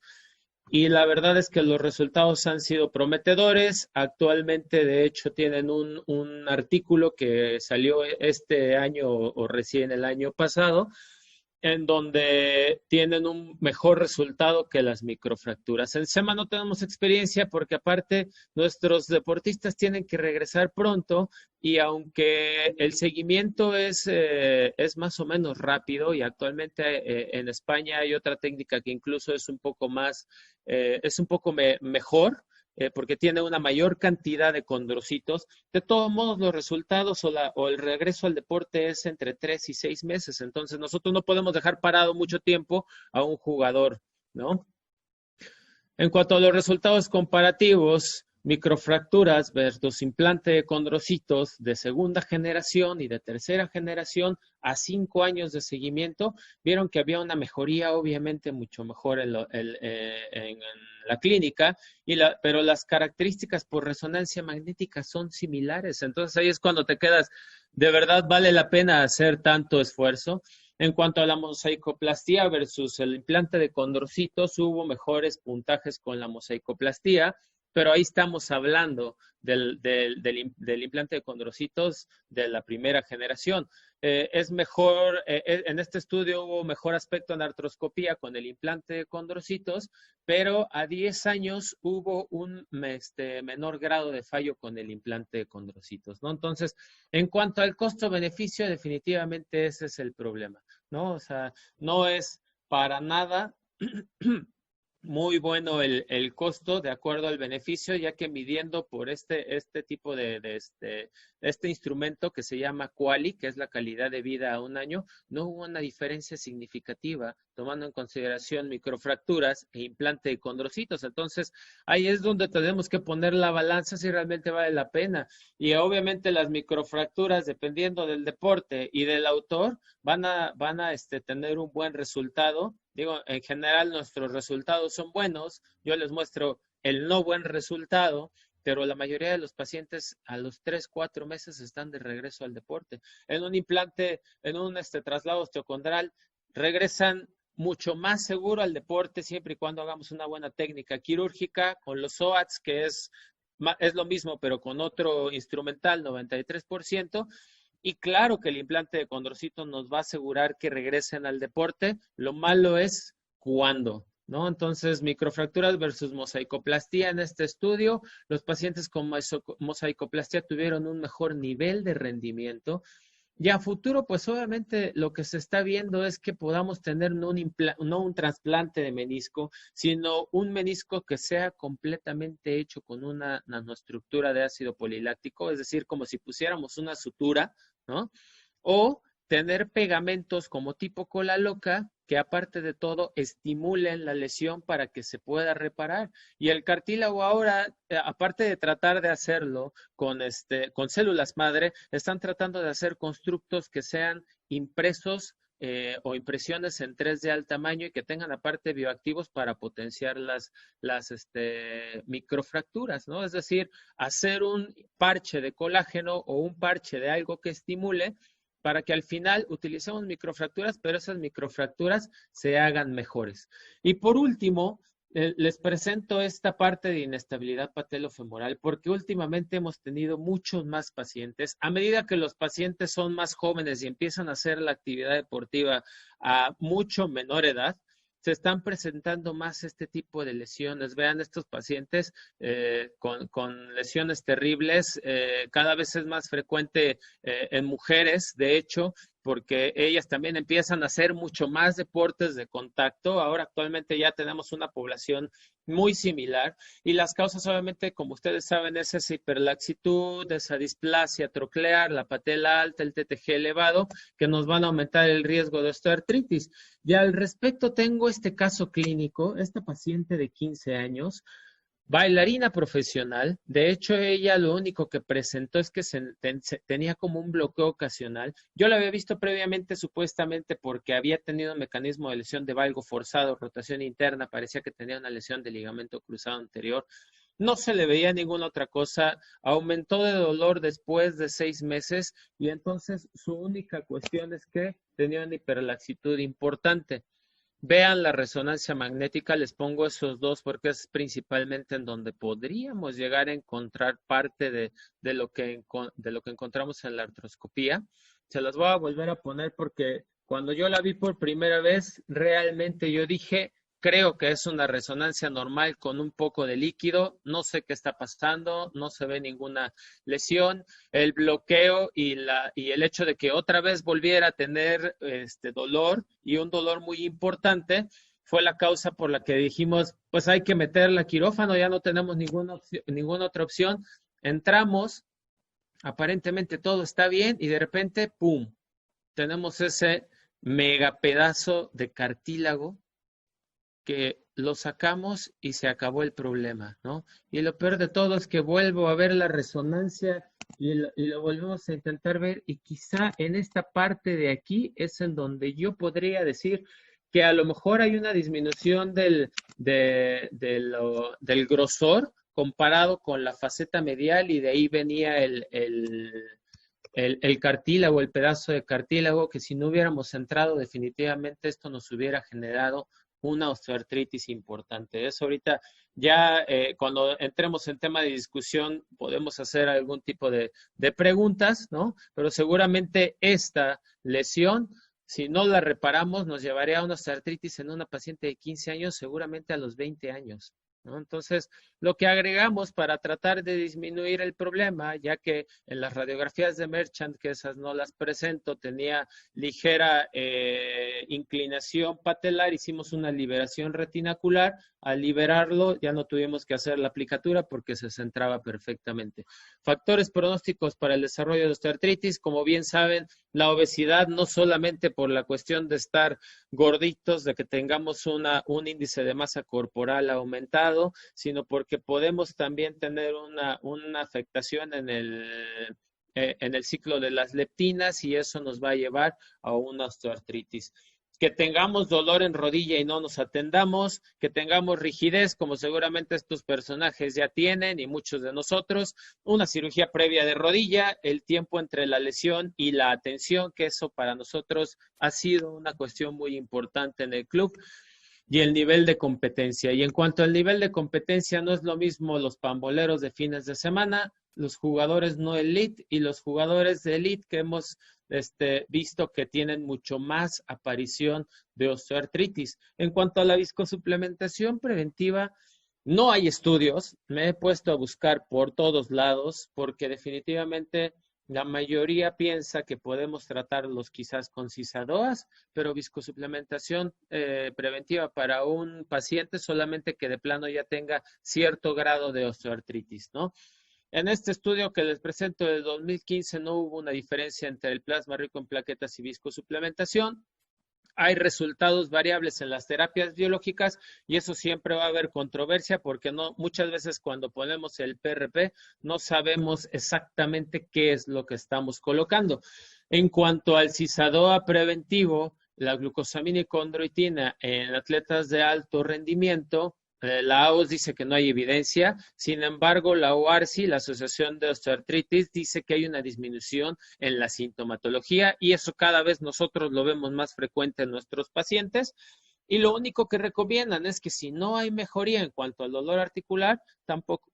Y la verdad es que los resultados han sido prometedores. Actualmente, de hecho, tienen un artículo que salió este año o recién el año pasado, en donde tienen un mejor resultado que las microfracturas. En SEMA no tenemos experiencia porque aparte nuestros deportistas tienen que regresar pronto y aunque el seguimiento es más o menos rápido y actualmente en España hay otra técnica que incluso es un poco más, es un poco mejor, porque tiene una mayor cantidad de condrocitos. De todos modos, los resultados o el regreso al deporte es entre 3 y 6 meses. Entonces, nosotros no podemos dejar parado mucho tiempo a un jugador, ¿no? En cuanto a los resultados comparativos, microfracturas versus implante de condrocitos de segunda generación y de tercera generación a 5 años de seguimiento, vieron que había una mejoría obviamente mucho mejor en la clínica, pero las características por resonancia magnética son similares. Entonces ahí es cuando te quedas, ¿de verdad vale la pena hacer tanto esfuerzo? En cuanto a la mosaicoplastía versus el implante de condrocitos, hubo mejores puntajes con la mosaicoplastía, pero ahí estamos hablando del implante de condrocitos de la primera generación. Es mejor, en este estudio hubo mejor aspecto en artroscopía con el implante de condrocitos, pero a 10 años hubo un menor grado de fallo con el implante de condrocitos, ¿no? Entonces, en cuanto al costo-beneficio, definitivamente ese es el problema, ¿no? O sea, no es para nada muy bueno el costo de acuerdo al beneficio, ya que midiendo por este tipo este instrumento que se llama QALY, que es la calidad de vida a un año, no hubo una diferencia significativa, tomando en consideración microfracturas e implante de condrocitos. Entonces, ahí es donde tenemos que poner la balanza si realmente vale la pena. Y obviamente las microfracturas, dependiendo del deporte y del autor, van a tener un buen resultado. Digo, en general nuestros resultados son buenos. Yo les muestro el no buen resultado, pero la mayoría de los pacientes a los 3, 4 meses están de regreso al deporte. En un implante, en un traslado osteocondral, regresan mucho más seguro al deporte siempre y cuando hagamos una buena técnica quirúrgica con los OATS, que es lo mismo, pero con otro instrumental, 93%. Y claro que el implante de condrocito nos va a asegurar que regresen al deporte. Lo malo es cuándo, ¿no? Entonces, microfracturas versus mosaicoplastía en este estudio. Los pacientes con mosaicoplastía tuvieron un mejor nivel de rendimiento. Y a futuro, pues obviamente lo que se está viendo es que podamos tener no un trasplante de menisco, sino un menisco que sea completamente hecho con una nanoestructura de ácido poliláctico, es decir, como si pusiéramos una sutura, ¿no? O tener pegamentos como tipo cola loca que aparte de todo estimulen la lesión para que se pueda reparar. Y el cartílago ahora, aparte de tratar de hacerlo con células madre, están tratando de hacer constructos que sean impresos o impresiones en 3D al tamaño y que tengan aparte bioactivos para potenciar las microfracturas, ¿no? Es decir, hacer un parche de colágeno o un parche de algo que estimule para que al final utilicemos microfracturas, pero esas microfracturas se hagan mejores. Y por último, les presento esta parte de inestabilidad patelofemoral, porque últimamente hemos tenido muchos más pacientes. A medida que los pacientes son más jóvenes y empiezan a hacer la actividad deportiva a mucho menor edad, se están presentando más este tipo de lesiones. Vean estos pacientes con lesiones terribles. Cada vez es más frecuente en mujeres, de hecho, porque ellas también empiezan a hacer mucho más deportes de contacto. Ahora actualmente ya tenemos una población muy similar y las causas obviamente, como ustedes saben, es esa hiperlaxitud, esa displasia troclear, la patela alta, el TTG elevado, que nos van a aumentar el riesgo de osteoartritis. Y al respecto tengo este caso clínico, esta paciente de 15 años, bailarina profesional. De hecho, ella lo único que presentó es que tenía como un bloqueo ocasional. Yo la había visto previamente supuestamente porque había tenido un mecanismo de lesión de valgo forzado, rotación interna, parecía que tenía una lesión de ligamento cruzado anterior. No se le veía ninguna otra cosa, aumentó de dolor después de 6 meses y entonces su única cuestión es que tenía una hiperlaxitud importante. Vean la resonancia magnética, les pongo esos dos porque es principalmente en donde podríamos llegar a encontrar parte de lo que encontramos en la artroscopía. Se las voy a volver a poner porque cuando yo la vi por primera vez, realmente yo dije, creo que es una resonancia normal con un poco de líquido, no sé qué está pasando, no se ve ninguna lesión. El bloqueo y el hecho de que otra vez volviera a tener dolor y un dolor muy importante fue la causa por la que dijimos, pues hay que meterla a quirófano, ya no tenemos ninguna otra opción. Entramos, aparentemente todo está bien y de repente, ¡pum!, tenemos ese mega pedazo de cartílago que lo sacamos y se acabó el problema, ¿no? Y lo peor de todo es que vuelvo a ver la resonancia y lo volvemos a intentar ver y quizá en esta parte de aquí es en donde yo podría decir que a lo mejor hay una disminución del grosor comparado con la faceta medial y de ahí venía el cartílago, el pedazo de cartílago, que si no hubiéramos entrado definitivamente esto nos hubiera generado una osteoartritis importante. Eso ahorita ya cuando entremos en tema de discusión podemos hacer algún tipo de preguntas, ¿no? Pero seguramente esta lesión, si no la reparamos, nos llevaría a una osteoartritis en una paciente de 15 años, seguramente a los 20 años. ¿No? Entonces, lo que agregamos para tratar de disminuir el problema, ya que en las radiografías de Merchant, que esas no las presento, tenía ligera inclinación patelar, hicimos una liberación retinacular. Al liberarlo, ya no tuvimos que hacer la aplicatura porque se centraba perfectamente. Factores pronósticos para el desarrollo de osteoartritis, como bien saben, la obesidad, no solamente por la cuestión de estar gorditos, de que tengamos un índice de masa corporal aumentado, sino porque podemos también tener una afectación en el ciclo de las leptinas y eso nos va a llevar a una osteoartritis. Que tengamos dolor en rodilla y no nos atendamos, que tengamos rigidez, como seguramente estos personajes ya tienen y muchos de nosotros, una cirugía previa de rodilla, el tiempo entre la lesión y la atención, que eso para nosotros ha sido una cuestión muy importante en el club, y el nivel de competencia. Y en cuanto al nivel de competencia, no es lo mismo los pamboleros de fines de semana, los jugadores no elite y los jugadores de elite que hemos visto que tienen mucho más aparición de osteoartritis. En cuanto a la viscosuplementación preventiva, no hay estudios, me he puesto a buscar por todos lados porque definitivamente la mayoría piensa que podemos tratarlos quizás con cisadoas, pero viscosuplementación preventiva para un paciente solamente que de plano ya tenga cierto grado de osteoartritis, ¿no? En este estudio que les presento de 2015 no hubo una diferencia entre el plasma rico en plaquetas y viscosuplementación. Hay resultados variables en las terapias biológicas y eso siempre va a haber controversia porque no, muchas veces cuando ponemos el PRP no sabemos exactamente qué es lo que estamos colocando. En cuanto al cisadoa preventivo, la glucosamina y condroitina en atletas de alto rendimiento, la AOS dice que no hay evidencia, sin embargo, la OARSI, la Asociación de Osteoartritis, dice que hay una disminución en la sintomatología y eso cada vez nosotros lo vemos más frecuente en nuestros pacientes. Y lo único que recomiendan es que si no hay mejoría en cuanto al dolor articular, tampoco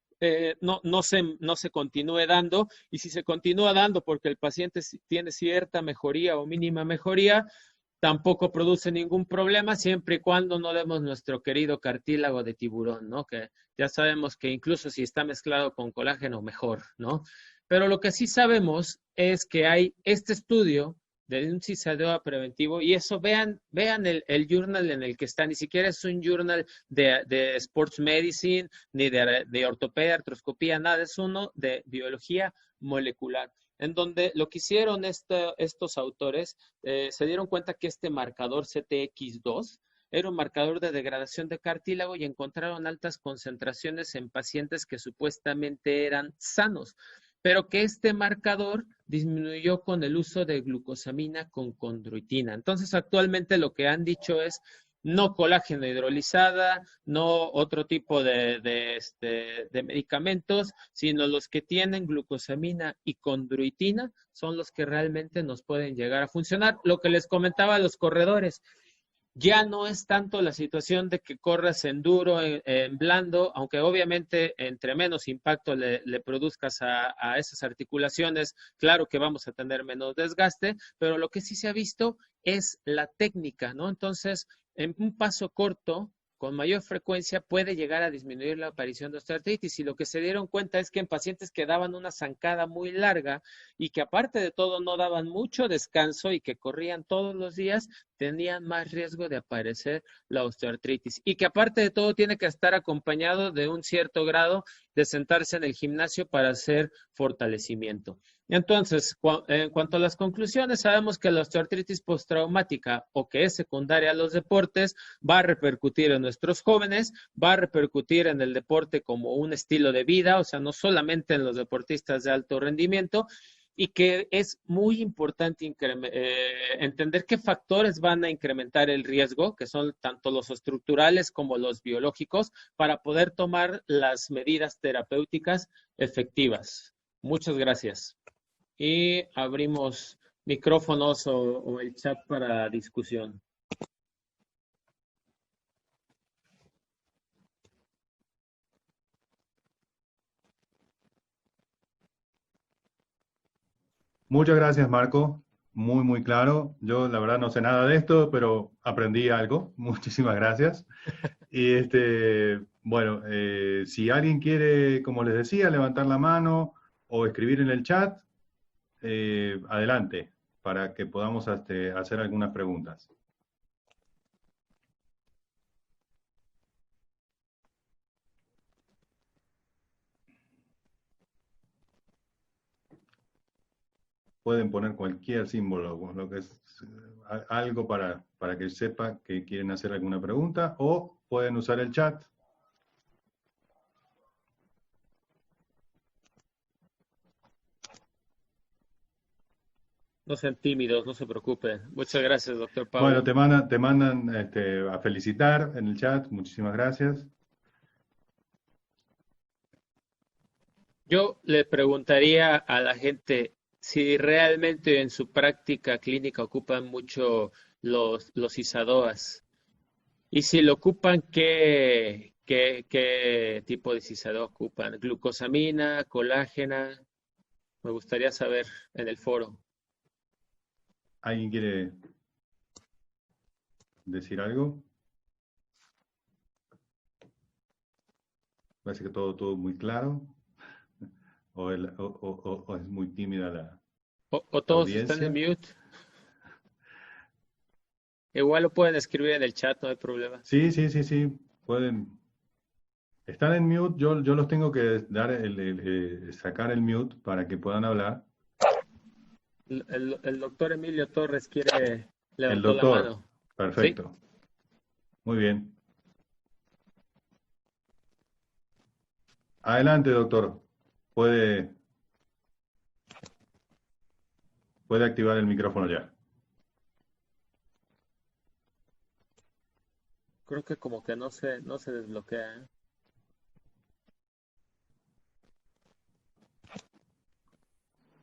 no se continúe dando, y si se continúa dando porque el paciente tiene cierta mejoría o mínima mejoría, tampoco produce ningún problema siempre y cuando no demos nuestro querido cartílago de tiburón, ¿no? Que ya sabemos que incluso si está mezclado con colágeno, mejor, ¿no? Pero lo que sí sabemos es que hay este estudio de un cisadoa preventivo y eso vean el journal en el que está, ni siquiera es un journal de sports medicine, ni de ortopedia, artroscopía, nada, es uno de biología molecular, en donde lo que hicieron estos autores se dieron cuenta que este marcador CTX2 era un marcador de degradación de cartílago y encontraron altas concentraciones en pacientes que supuestamente eran sanos, pero que este marcador disminuyó con el uso de glucosamina con condroitina. Entonces, actualmente lo que han dicho es no colágeno hidrolizada, no otro tipo de medicamentos, sino los que tienen glucosamina y condroitina son los que realmente nos pueden llegar a funcionar. Lo que les comentaba a los corredores, ya no es tanto la situación de que corras en duro, en blando, aunque obviamente entre menos impacto le produzcas a esas articulaciones, claro que vamos a tener menos desgaste, pero lo que sí se ha visto es la técnica, ¿no? Entonces, en un paso corto, con mayor frecuencia, puede llegar a disminuir la aparición de osteoartritis. Y lo que se dieron cuenta es que en pacientes que daban una zancada muy larga y que aparte de todo no daban mucho descanso y que corrían todos los días, tenían más riesgo de aparecer la osteoartritis. Y que aparte de todo tiene que estar acompañado de un cierto grado de sentarse en el gimnasio para hacer fortalecimiento. Entonces, en cuanto a las conclusiones, sabemos que la osteoartritis postraumática o que es secundaria a los deportes va a repercutir en nuestros jóvenes, va a repercutir en el deporte como un estilo de vida, o sea, no solamente en los deportistas de alto rendimiento, y que es muy importante entender qué factores van a incrementar el riesgo, que son tanto los estructurales como los biológicos, para poder tomar las medidas terapéuticas efectivas. Muchas gracias. Y abrimos micrófonos o el chat para discusión. Muchas gracias, Marco. Muy, muy claro. Yo, la verdad, no sé nada de esto, pero aprendí algo. Muchísimas gracias. Y bueno, si alguien quiere, como les decía, levantar la mano o escribir en el chat, adelante, para que podamos hacer algunas preguntas. Pueden poner cualquier símbolo, lo que es algo para que sepa que quieren hacer alguna pregunta, o pueden usar el chat. No sean tímidos, no se preocupen. Muchas gracias, doctor Pablo. Bueno, te mandan a felicitar en el chat. Muchísimas gracias. Yo le preguntaría a la gente si realmente en su práctica clínica ocupan mucho los ISADOAS. Y si lo ocupan, ¿qué tipo de ISADOA ocupan? ¿Glucosamina, colágena? Me gustaría saber en el foro. ¿Alguien quiere decir algo? Parece que todo muy claro. O es muy tímida la O todos audiencia. están en mute. Igual lo pueden escribir en el chat, no hay problema. Sí. Pueden. Están en mute. Yo los tengo que dar sacar el mute para que puedan hablar. El doctor Emilio Torres quiere levantar la mano. Perfecto. ¿Sí? Muy bien. Adelante, doctor. Puede activar el micrófono ya. Creo que como que no se desbloquea, ¿eh?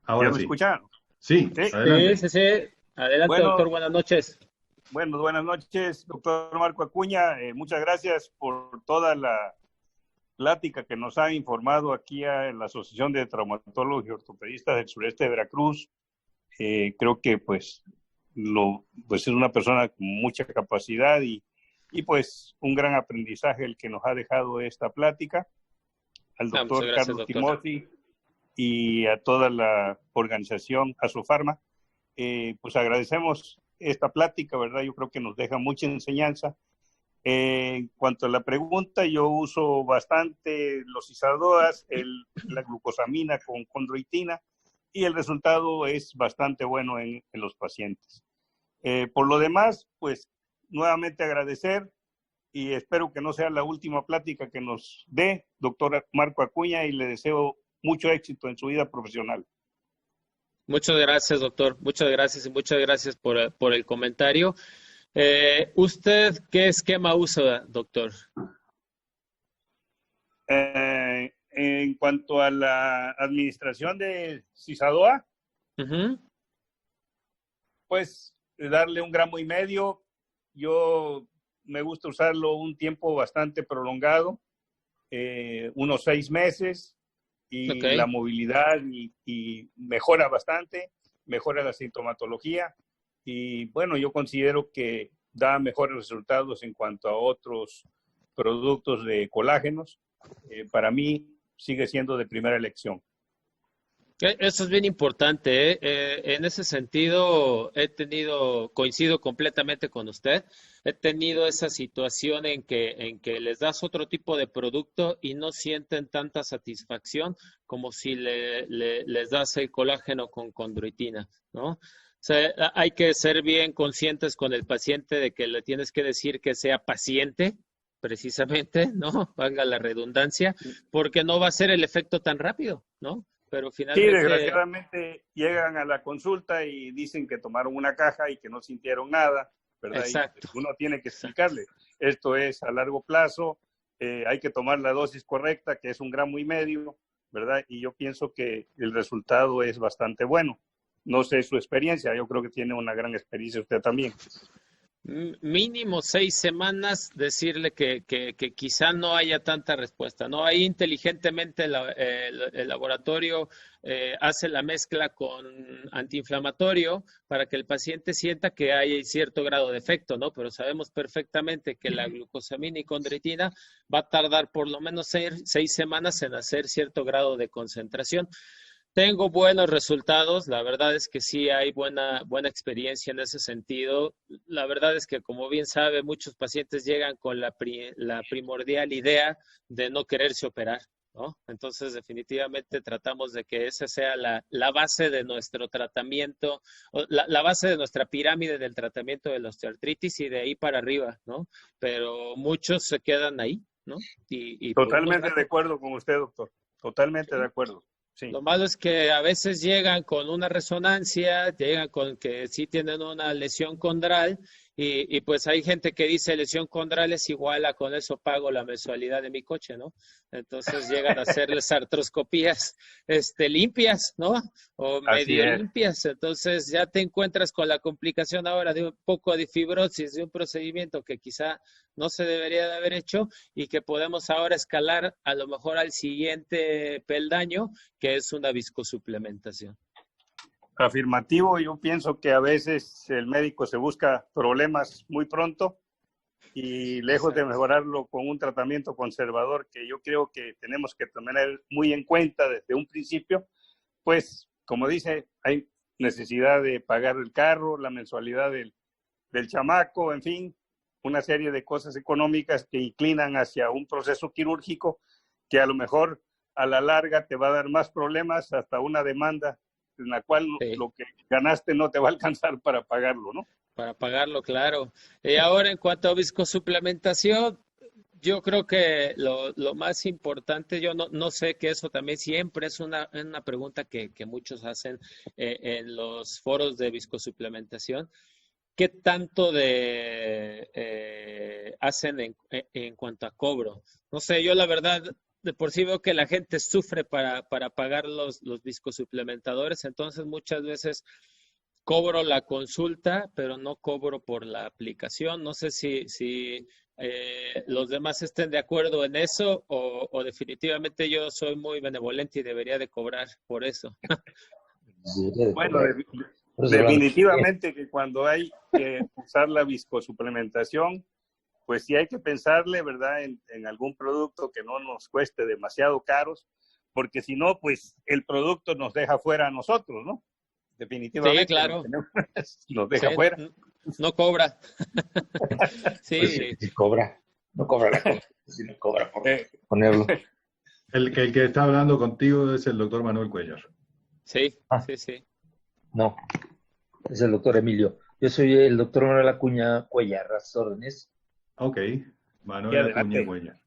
Ahora ¿Ya me escuchan? Sí, adelante. Sí. Adelante, bueno, doctor, buenas noches. Bueno, buenas noches, doctor Marco Acuña. Muchas gracias por toda la plática que nos ha informado aquí en la Asociación de Traumatólogos y Ortopedistas del Sureste de Veracruz. Creo que pues es una persona con mucha capacidad y pues un gran aprendizaje el que nos ha dejado esta plática. Al doctor Carlos Timothy y a toda la organización Asofarma, pues agradecemos esta plática, ¿verdad? Yo creo que nos deja mucha enseñanza. En cuanto a la pregunta, yo uso bastante los ISADOAS, la glucosamina con condroitina, y el resultado es bastante bueno en los pacientes. Por lo demás, pues nuevamente agradecer y espero que no sea la última plática que nos dé, doctor Marco Acuña, y le deseo mucho éxito en su vida profesional. Muchas gracias, doctor. Muchas gracias y muchas gracias por el comentario. ¿Usted qué esquema usa, doctor? En cuanto a la administración de Cisadoa, pues darle 1,5 gramos. Yo me gusta usarlo un tiempo bastante prolongado, unos 6 meses, y la movilidad y mejora bastante, mejora la sintomatología, y bueno, yo considero que da mejores resultados en cuanto a otros productos de colágenos. Para mí sigue siendo de primera elección. Eso es bien importante, ¿eh? En ese sentido, coincido completamente con usted. He tenido esa situación en que les das otro tipo de producto y no sienten tanta satisfacción como si les das el colágeno con condroitina, ¿no? O sea, hay que ser bien conscientes con el paciente de que le tienes que decir que sea paciente, precisamente, ¿no? Valga la redundancia, porque no va a ser el efecto tan rápido, ¿no? Pero finalmente... Sí, desgraciadamente llegan a la consulta y dicen que tomaron una caja y que no sintieron nada, ¿verdad? Exacto. Y uno tiene que explicarle, esto es a largo plazo, hay que tomar la dosis correcta, que es 1,5 gramos, ¿verdad? Y yo pienso que el resultado es bastante bueno. No sé su experiencia, yo creo que tiene una gran experiencia usted también. Mínimo 6 semanas, decirle que quizá no haya tanta respuesta, ¿no? Ahí inteligentemente el laboratorio hace la mezcla con antiinflamatorio para que el paciente sienta que hay cierto grado de efecto, ¿no? Pero sabemos perfectamente que la glucosamina y condroitina va a tardar por lo menos 6 semanas en hacer cierto grado de concentración. Tengo buenos resultados, la verdad es que sí hay buena experiencia en ese sentido. La verdad es que, como bien sabe, muchos pacientes llegan con la primordial idea de no quererse operar, ¿no? Entonces, definitivamente tratamos de que esa sea la base de nuestro tratamiento, la base de nuestra pirámide del tratamiento de la osteoartritis y de ahí para arriba, ¿no? Pero muchos se quedan ahí, ¿no? Y Totalmente de acuerdo con usted, doctor. Totalmente de acuerdo. Sí. Lo malo es que a veces llegan con una resonancia, llegan con que sí tienen una lesión condral y pues hay gente que dice lesión condral es igual a con eso pago la mensualidad de mi coche, ¿no? Entonces llegan a hacerles artroscopías limpias, ¿no? O medio limpias. Entonces ya te encuentras con la complicación ahora de un poco de fibrosis, de un procedimiento que quizá no se debería de haber hecho y que podemos ahora escalar a lo mejor al siguiente peldaño, que es una viscosuplementación. Afirmativo, yo pienso que a veces el médico se busca problemas muy pronto y lejos de mejorarlo con un tratamiento conservador que yo creo que tenemos que tener muy en cuenta desde un principio, pues como dice, hay necesidad de pagar el carro, la mensualidad del chamaco, en fin, una serie de cosas económicas que inclinan hacia un proceso quirúrgico que a lo mejor a la larga te va a dar más problemas, hasta una demanda en la cual lo que ganaste no te va a alcanzar para pagarlo, ¿no? Para pagarlo, claro. Y ahora, en cuanto a viscosuplementación, yo creo que lo más importante, yo no sé, que eso también siempre es una pregunta que muchos hacen en los foros de viscosuplementación. ¿Qué tanto hacen en cuanto a cobro? No sé, yo la verdad, de por sí veo que la gente sufre para pagar los viscosuplementadores, entonces muchas veces cobro la consulta, pero no cobro por la aplicación. No sé si los demás estén de acuerdo en eso o definitivamente yo soy muy benevolente y debería de cobrar por eso. Bueno, definitivamente que cuando hay que usar la viscosuplementación, pues sí hay que pensarle, ¿verdad?, en algún producto que no nos cueste demasiado caros, porque si no, pues el producto nos deja fuera a nosotros, ¿no? Definitivamente. Sí, claro. Nos deja fuera. No cobra. Sí. Pues sí cobra. No cobra la cosa, sino cobra por ponerlo. El que está hablando contigo es el doctor Manuel Cuellar. Sí, sí. No, es el doctor Emilio. Yo soy el doctor Manuel Acuña Cuellar, a sus órdenes. Ok, Manuel Acuña Cuellar.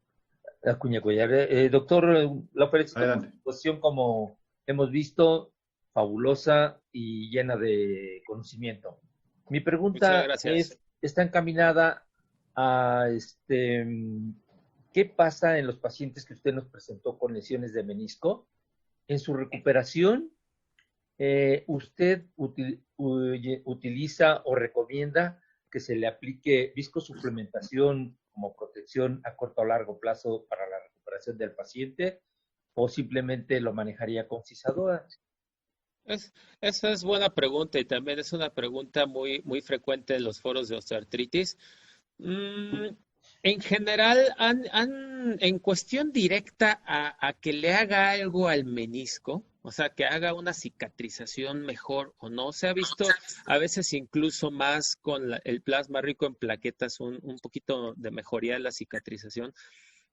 Acuña Cuellar. Doctor, la operación, como hemos visto, fabulosa y llena de conocimiento. Mi pregunta es, está encaminada a qué pasa en los pacientes que usted nos presentó con lesiones de menisco. En su recuperación, ¿usted utiliza o recomienda que se le aplique viscosuplementación como protección a corto o largo plazo para la recuperación del paciente, o simplemente lo manejaría con cisadora? Esa es buena pregunta y también es una pregunta muy, muy frecuente en los foros de osteoartritis. En general, en cuestión directa a que le haga algo al menisco, o sea, que haga una cicatrización mejor o no, se ha visto a veces incluso más con el plasma rico en plaquetas, un poquito de mejoría de la cicatrización.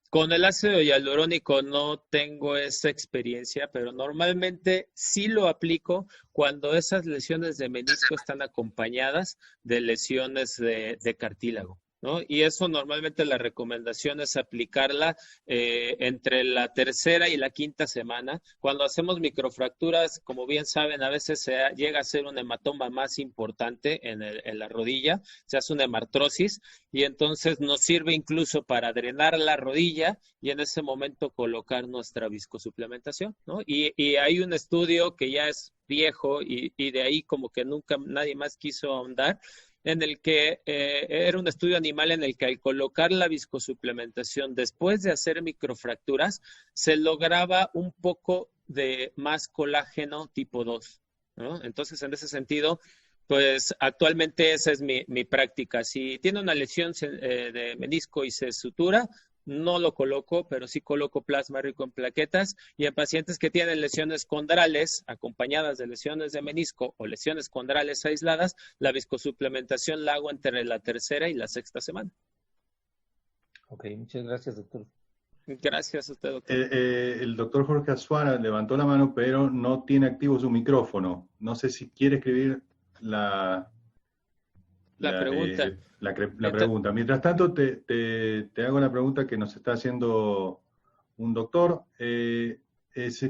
Con el ácido hialurónico no tengo esa experiencia, pero normalmente sí lo aplico cuando esas lesiones de menisco están acompañadas de lesiones de cartílago, ¿no? Y eso normalmente la recomendación es aplicarla entre la tercera y la quinta semana. Cuando hacemos microfracturas, como bien saben, a veces llega a ser un hematoma más importante en la rodilla, se hace una hemartrosis y entonces nos sirve incluso para drenar la rodilla y en ese momento colocar nuestra viscosuplementación, ¿no? Y hay un estudio que ya es viejo y de ahí como que nunca nadie más quiso ahondar, en el que era un estudio animal en el que al colocar la viscosuplementación después de hacer microfracturas, se lograba un poco de más colágeno tipo 2, ¿no? Entonces, en ese sentido, pues actualmente esa es mi práctica. Si tiene una lesión de menisco y se sutura, no lo coloco, pero sí coloco plasma rico en plaquetas. Y en pacientes que tienen lesiones condrales, acompañadas de lesiones de menisco o lesiones condrales aisladas, la viscosuplementación la hago entre la tercera y la sexta semana. Ok, muchas gracias, doctor. Gracias a usted, doctor. El doctor Jorge Azuara levantó la mano, pero no tiene activo su micrófono. No sé si quiere escribir la pregunta. La pregunta. Mientras tanto, te hago la pregunta que nos está haciendo un doctor.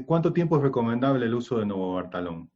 ¿Cuánto tiempo es recomendable el uso de novobartalón?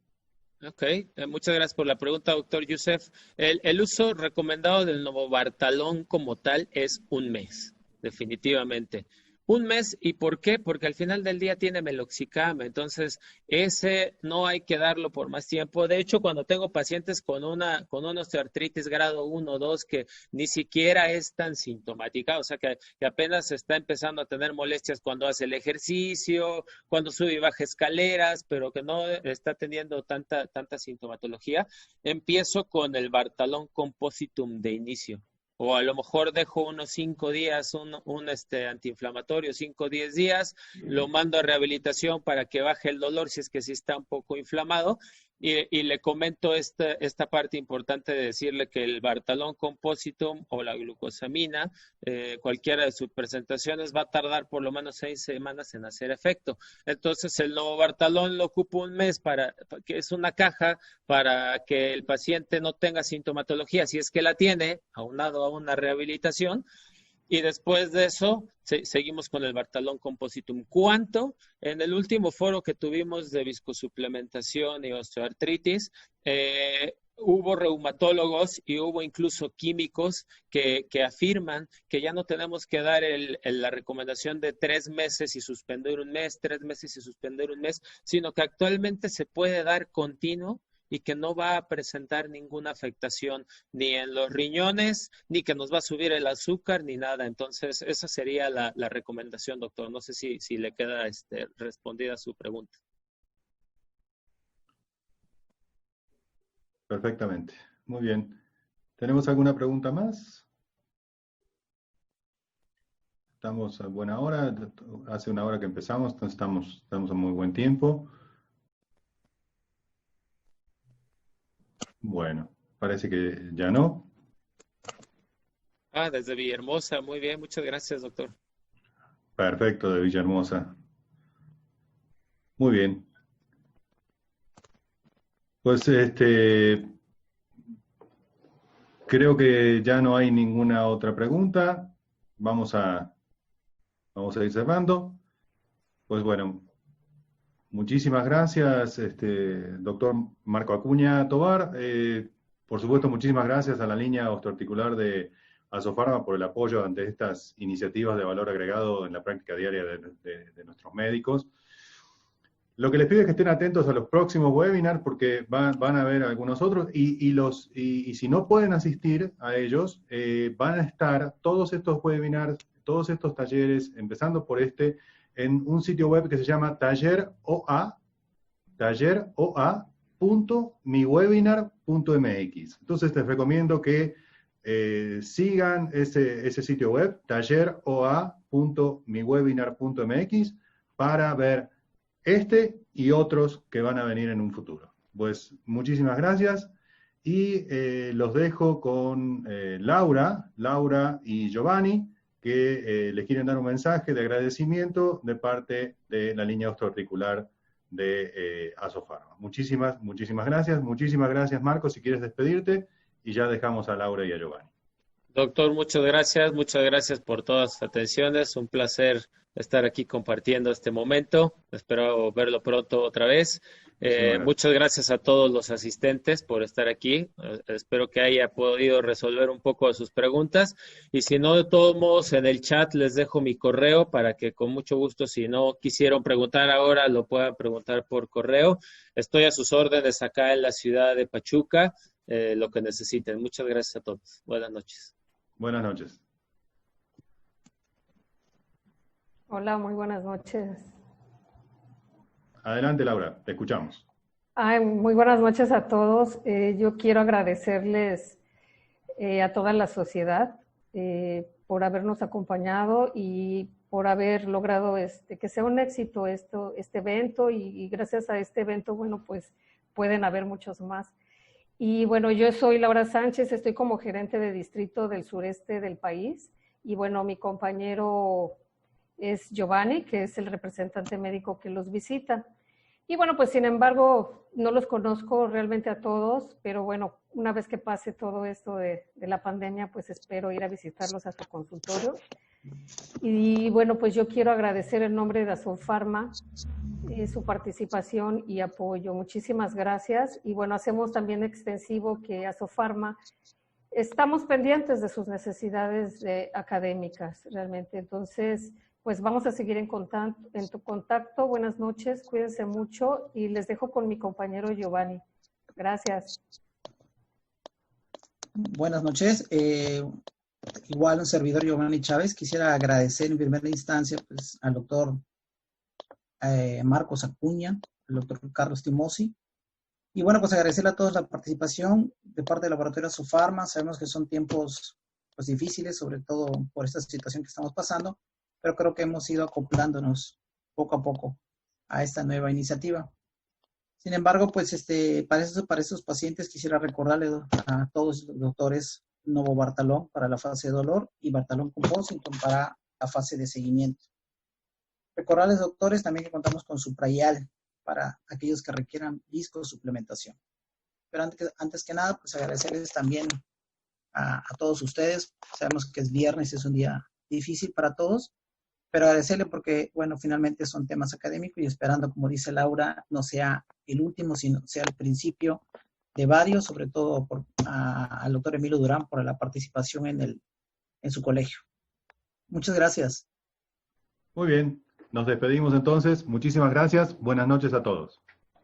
Ok, muchas gracias por la pregunta, doctor Youssef. El uso recomendado del novobartalón como tal es un mes, definitivamente. Un mes, ¿y por qué? Porque al final del día tiene meloxicam, entonces ese no hay que darlo por más tiempo. De hecho, cuando tengo pacientes con una osteoartritis grado 1 o 2 que ni siquiera es tan sintomática, o sea que apenas está empezando a tener molestias cuando hace el ejercicio, cuando sube y baja escaleras, pero que no está teniendo tanta sintomatología, empiezo con el Bartalón Compositum de inicio. O a lo mejor dejo unos 5 días, un antiinflamatorio, 5 o 10 días, lo mando a rehabilitación para que baje el dolor si es que sí está un poco inflamado. Y le comento esta parte importante de decirle que el Bartalón Compositum o la glucosamina, cualquiera de sus presentaciones, va a tardar por lo menos 6 semanas en hacer efecto. Entonces, el novobartalón lo ocupa un mes que es una caja para que el paciente no tenga sintomatología, si es que la tiene, aunado a una rehabilitación. Y después de eso, seguimos con el Bartalón Compositum. ¿Cuánto? En el último foro que tuvimos de viscosuplementación y osteoartritis, hubo reumatólogos y hubo incluso químicos que afirman que ya no tenemos que dar la recomendación de 3 meses y suspender un mes, 3 meses y suspender un mes, sino que actualmente se puede dar continuo y que no va a presentar ninguna afectación ni en los riñones, ni que nos va a subir el azúcar, ni nada. Entonces, esa sería la recomendación, doctor. No sé si le queda respondida su pregunta. Perfectamente. Muy bien. ¿Tenemos alguna pregunta más? Estamos a buena hora. Hace una hora que empezamos, entonces estamos a muy buen tiempo. Bueno, parece que ya no. Desde Villahermosa, muy bien, muchas gracias, doctor. Perfecto, de Villahermosa. Muy bien. Pues creo que ya no hay ninguna otra pregunta. Vamos a ir cerrando. Pues bueno, muchísimas gracias, doctor Marco Acuña Tovar, Por supuesto, muchísimas gracias a la línea osteoarticular de Asofarma por el apoyo ante estas iniciativas de valor agregado en la práctica diaria de nuestros médicos. Lo que les pido es que estén atentos a los próximos webinars porque van a haber algunos otros y si no pueden asistir a ellos, van a estar todos estos webinars, todos estos talleres, empezando por este, en un sitio web que se llama talleroa.miwebinar.mx. Entonces les recomiendo que sigan ese sitio web, talleroa.miwebinar.mx, para ver este y otros que van a venir en un futuro. Pues muchísimas gracias y los dejo con Laura y Giovanni, que les quieren dar un mensaje de agradecimiento de parte de la línea osteoarticular de Asofarma. Muchísimas gracias. Muchísimas gracias, Marcos, si quieres despedirte, y ya dejamos a Laura y a Giovanni. Doctor, muchas gracias por todas sus atenciones. Un placer estar aquí compartiendo este momento. Espero verlo pronto otra vez. Muchas gracias a todos los asistentes por estar aquí. Espero que haya podido resolver un poco de sus preguntas. Y si no, de todos modos, en el chat les dejo mi correo para que con mucho gusto, si no quisieron preguntar ahora, lo puedan preguntar por correo. Estoy a sus órdenes acá en la ciudad de Pachuca, lo que necesiten. Muchas gracias a todos. Buenas noches. Buenas noches. Hola, muy buenas noches. Adelante, Laura, te escuchamos. Muy buenas noches a todos. Yo quiero agradecerles a toda la sociedad por habernos acompañado y por haber logrado que sea un éxito este evento y gracias a este evento, bueno, pues pueden haber muchos más. Y bueno, yo soy Laura Sánchez, estoy como gerente de distrito del sureste del país y bueno, mi compañero es Giovanni, que es el representante médico que los visita. Y bueno, pues sin embargo, no los conozco realmente a todos, pero bueno, una vez que pase todo esto de la pandemia, pues espero ir a visitarlos a su consultorio. Y bueno, pues yo quiero agradecer en nombre de Asofarma su participación y apoyo. Muchísimas gracias. Y bueno, hacemos también extensivo que Asofarma estamos pendientes de sus necesidades académicas realmente. Entonces, pues vamos a seguir en contacto. Buenas noches, cuídense mucho y les dejo con mi compañero Giovanni. Gracias. Buenas noches. Igual un servidor Giovanni Chávez. Quisiera agradecer en primera instancia pues, al doctor Marcos Acuña, al doctor Carlos Timosi. Y bueno, pues agradecerle a todos la participación de parte del laboratorio Asofarma. Sabemos que son tiempos pues, difíciles, sobre todo por esta situación que estamos pasando, pero creo que hemos ido acoplándonos poco a poco a esta nueva iniciativa. Sin embargo, pues para esos pacientes quisiera recordarles a todos los doctores Novo Bartalón para la fase de dolor y Bartalón con Ponsington para la fase de seguimiento. Recordarles, doctores, también que contamos con Suprayal para aquellos que requieran viscosuplementación. Pero antes que nada, pues agradecerles también a todos ustedes. Sabemos que es viernes, es un día difícil para todos, pero agradecerle porque, bueno, finalmente son temas académicos y esperando, como dice Laura, no sea el último, sino sea el principio de varios, sobre todo al doctor Emilio Durán por la participación en su colegio. Muchas gracias. Muy bien, nos despedimos entonces. Muchísimas gracias. Buenas noches a todos.